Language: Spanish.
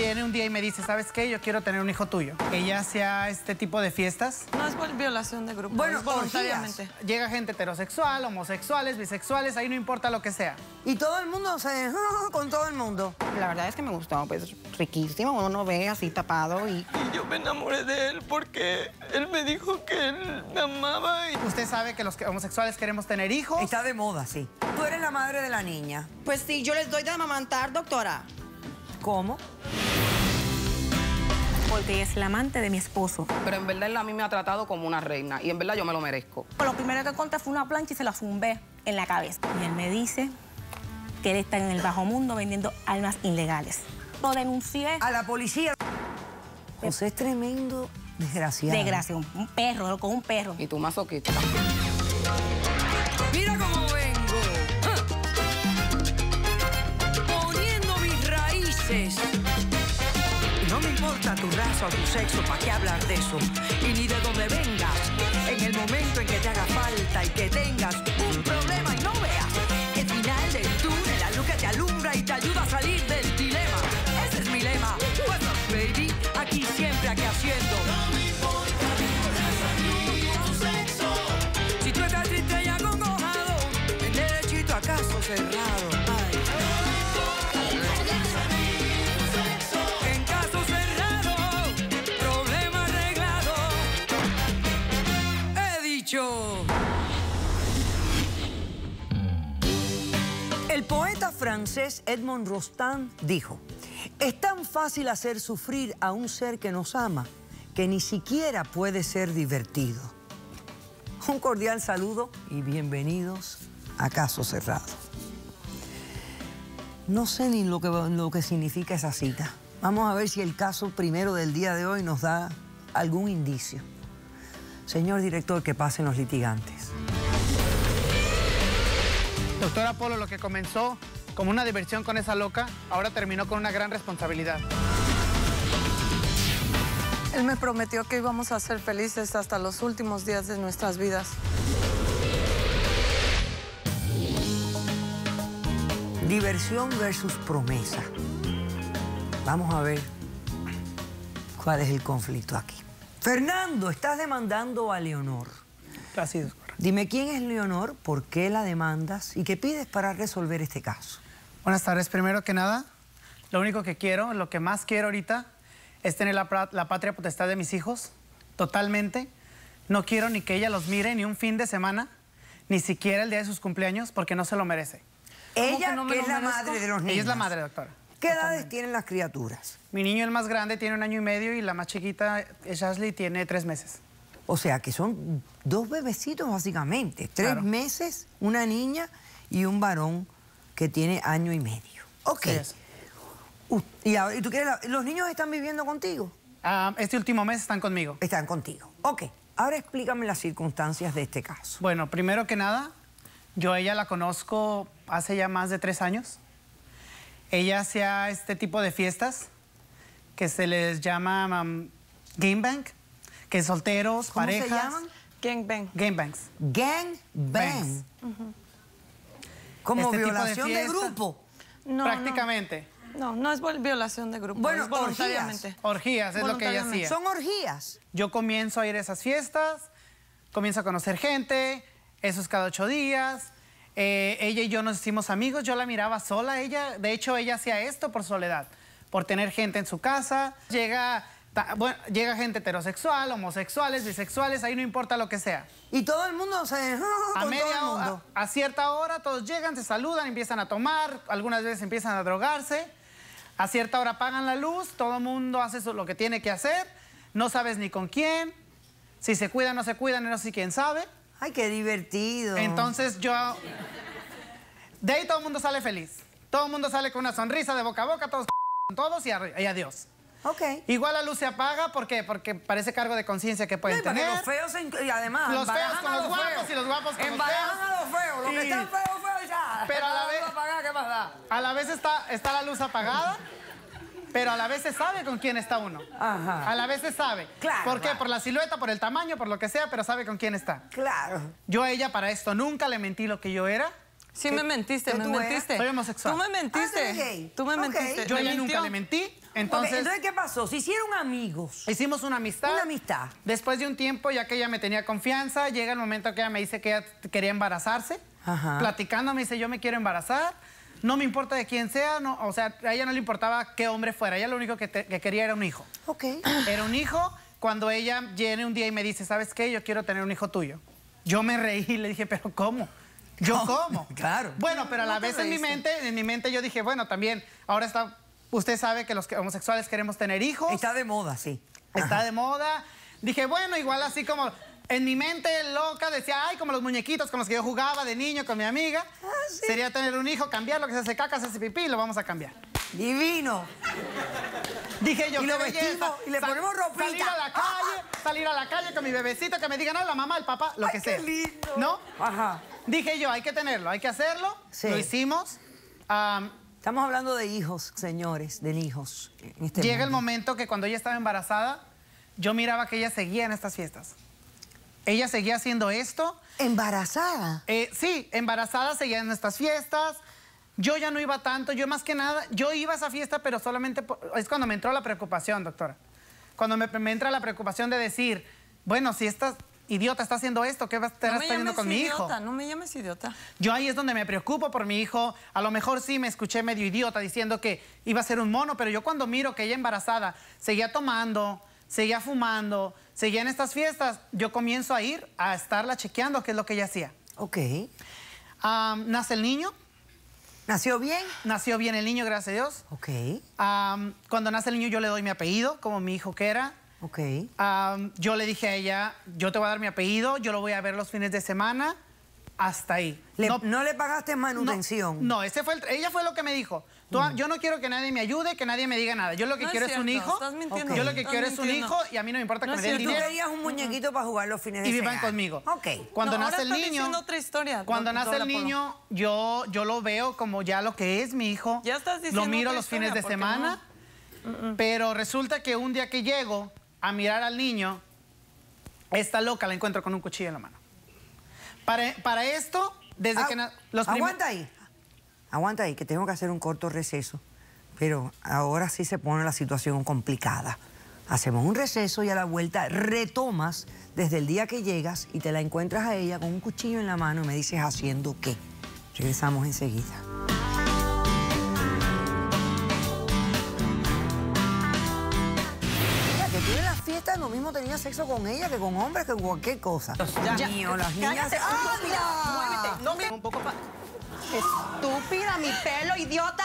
viene un día y me dice, ¿sabes qué? Yo quiero tener un hijo tuyo. Ella hacía este tipo de fiestas. No es violación de grupo, bueno, es voluntariamente. Llega gente heterosexual, homosexuales, bisexuales, ahí no importa lo que sea. Y todo el mundo se... con todo el mundo. La verdad es que me gustó, pues riquísimo. Uno no ve así tapado y... Y yo me enamoré de él porque él me dijo que él me amaba y... Usted sabe que los homosexuales queremos tener hijos. Está de moda, sí. Tú eres la madre de la niña. Pues sí, yo les doy de amamantar, doctora. ¿Cómo? Porque es la amante de mi esposo. Pero en verdad él a mí me ha tratado como una reina y en verdad yo me lo merezco. Lo primero que conté fue una plancha y se la zumbé en la cabeza. Y él me dice que él está en el bajo mundo vendiendo armas ilegales. Lo denuncié. A la policía. José es tremendo desgraciado. Desgracia, un perro, con un perro. Y tú masoquista. Mira cómo vengo. Poniendo mis raíces. No me importa tu raza o tu sexo, ¿para qué hablar de eso? Y ni de dónde vengas. En el momento en que te haga falta y que tengas un problema y no veas el final del túnel, la luz que te alumbra y te ayuda a salir del dilema. Ese es mi lema. Bueno, baby, aquí siempre, aquí haciendo. No me importa tu sexo. Si tú estás triste y acongojado, el derechito a caso cerrado. Ay. En caso cerrado, problema arreglado. He dicho. El poeta francés Edmond Rostand dijo: es tan fácil hacer sufrir a un ser que nos ama que ni siquiera puede ser divertido. Un cordial saludo y bienvenidos a Caso Cerrado. No sé ni lo que significa esa cita. Vamos a ver si el caso primero del día de hoy nos da algún indicio. Señor director, que pasen los litigantes. Doctora Polo, lo que comenzó como una diversión con esa loca, ahora terminó con una gran responsabilidad. Él me prometió que íbamos a ser felices hasta los últimos días de nuestras vidas. Diversión versus promesa. Vamos a ver cuál es el conflicto aquí. Fernando, estás demandando a Leonor. Así es, correcto. Dime quién es Leonor, por qué la demandas y qué pides para resolver este caso. Buenas tardes. Primero que nada, lo único que quiero, lo que más quiero ahorita es tener la patria potestad de mis hijos, totalmente. No quiero ni que ella los mire ni un fin de semana, ni siquiera el día de sus cumpleaños, porque no se lo merece. Ella, no me que lo es la merezco? madre de los niños. Ella es la madre, doctora. ¿Qué edades tienen las criaturas? Mi niño, el más grande, tiene 1 año y medio y la más chiquita, Ashley, tiene 3 meses. O sea, que son 2 bebecitos básicamente. 3 Claro. meses, una niña y un varón que tiene 1 año y medio. Ok. Sí es. ¿Y tú quieres los niños están viviendo contigo? Este último mes están conmigo. Están contigo. Ok. Ahora explícame las circunstancias de este caso. Bueno, primero que nada, yo a ella la conozco hace ya más de 3 años. Ella hacía este tipo de fiestas que se les llama gangbang, que es solteros, ¿Cómo parejas. se llaman? Gangbang. Gangbangs. Gangbang. Bangs. Como Este tipo de violación de fiesta. grupo. No, Prácticamente. No es violación de grupo, Bueno, es voluntariamente. Orgías es lo que ella Voluntariamente. hacía. Son orgías. Yo comienzo a ir a esas fiestas, comienzo a conocer gente, eso es cada 8 días. Ella y yo nos hicimos amigos, yo la miraba sola. De hecho, ella hacía esto por soledad, por tener gente en su casa. Llega gente heterosexual, homosexuales, bisexuales, ahí no importa lo que sea. Y todo el mundo se... con todo el mundo. A cierta hora todos llegan, se saludan, empiezan a tomar, algunas veces empiezan a drogarse. A cierta hora apagan la luz, todo el mundo hace lo que tiene que hacer, no sabes ni con quién, si se cuidan o no se cuidan, no sé quién sabe. Ay, qué divertido. Entonces de ahí todo el mundo sale feliz, todo el mundo sale con una sonrisa de boca a boca, todos y adiós. Ok. Igual la luz se apaga, ¿por qué? Porque parece cargo de conciencia que pueden No, y porque tener. los feos y además Los feos embarajan con a los guapos feos. y los guapos con los Embarajan feos. a los feos, los que Y- están feos ya. Pero a la vez- ¿Qué más da? A la vez está la luz apagada, pero a la vez se sabe con quién está uno. Ajá. A la vez se sabe. Claro, ¿Por qué? claro. Por la silueta, por el tamaño, por lo que sea, pero sabe con quién está. Claro. Yo a ella para esto nunca le mentí lo que yo era. Sí me mentiste, qué me tú eres? mentiste. Soy homosexual. Tú me mentiste. Ah, ¿tú eres gay? Tú me Ok. mentiste. Yo a Me ella nunca mintió. le mentí. Entonces, ¿qué pasó? ¿Se hicieron amigos? hicimos una amistad. Una amistad. Después de un tiempo, ya que ella me tenía confianza, llega el momento que ella me dice que ella quería embarazarse. Ajá. Platicando, me dice, yo me quiero embarazar. No me importa de quién sea, no, o sea, a ella no le importaba qué hombre fuera. Ella lo único que quería era un hijo. Ok. Era un hijo. Cuando ella viene un día y me dice, ¿sabes qué? Yo quiero tener un hijo tuyo. Yo me reí y le dije, ¿pero cómo? ¿Yo cómo? Claro. Bueno, pero a la vez en mi mente yo dije, bueno, también, ahora está, usted sabe que los homosexuales queremos tener hijos. Está de moda, sí. Está de moda. Dije, bueno, igual así como en mi mente loca decía, ay, como los muñequitos con los que yo jugaba de niño con mi amiga. Sí. Sería tener un hijo, cambiarlo, que se hace caca, se hace pipí, lo vamos a cambiar. Divino. Dije yo, Y qué lo belleza. vestimos y le ponemos ropita. Salir a la calle con mi bebecito, que me digan, no, la mamá, el papá, lo que sea. Qué lindo. ¿No? Ajá. Dije yo, hay que tenerlo, hay que hacerlo. Sí. Lo hicimos. Estamos hablando de hijos, señores, de hijos. En este Llega el mundo. momento que cuando ella estaba embarazada, yo miraba que ella seguía en estas fiestas. Ella seguía haciendo esto. ¿Embarazada? Sí, embarazada, seguía en estas fiestas. Yo ya no iba tanto, yo más que nada, yo iba a esa fiesta, pero solamente, es cuando me entró la preocupación, doctora. Cuando me entra la preocupación de decir, bueno, si esta idiota está haciendo esto, ¿qué va a estar haciendo con mi hijo? No me llames idiota. Yo ahí es donde me preocupo por mi hijo. A lo mejor sí me escuché medio idiota diciendo que iba a ser un mono, pero yo cuando miro que ella embarazada seguía tomando, seguía fumando, seguía en estas fiestas, yo comienzo a ir a estarla chequeando qué es lo que ella hacía. Ok. Nace el niño. ¿Nació bien? Nació bien el niño, gracias a Dios. Ok. Cuando nace el niño yo le doy mi apellido, como mi hijo que era. Ok. Yo le dije a ella, yo te voy a dar mi apellido, yo lo voy a ver los fines de semana, hasta ahí. ¿No le pagaste manutención? No, ella fue lo que me dijo. Yo no quiero que nadie me ayude, que nadie me diga nada. Yo lo que quiero es un hijo. Estás mintiendo. Yo lo que quiero es un hijo y a mí no me importa que me den Tú dinero querías un muñequito para jugar los fines de y semana. vivan conmigo. Ok. Cuando No, nace el ahora está niño, diciendo otra historia, cuando doctora nace el Polo. niño, yo lo veo como ya lo que es mi hijo. Ya estás diciendo Lo miro otra los fines de historia, semana. Pero resulta que un día que llego a mirar al niño, esta loca la encuentro con un cuchillo en la mano. Para esto, desde que Aguanta ahí, que tengo que hacer un corto receso. Pero ahora sí se pone la situación complicada. Hacemos un receso y a la vuelta retomas desde el día que llegas y te la encuentras a ella con un cuchillo en la mano y me dices haciendo qué. Regresamos enseguida. Mira, que tú en las fiestas lo mismo tenías sexo con ella que con hombres, que con cualquier cosa. Dios mío, las niñas... Muévete, no me... Un poco estúpida, mi pelo, idiota.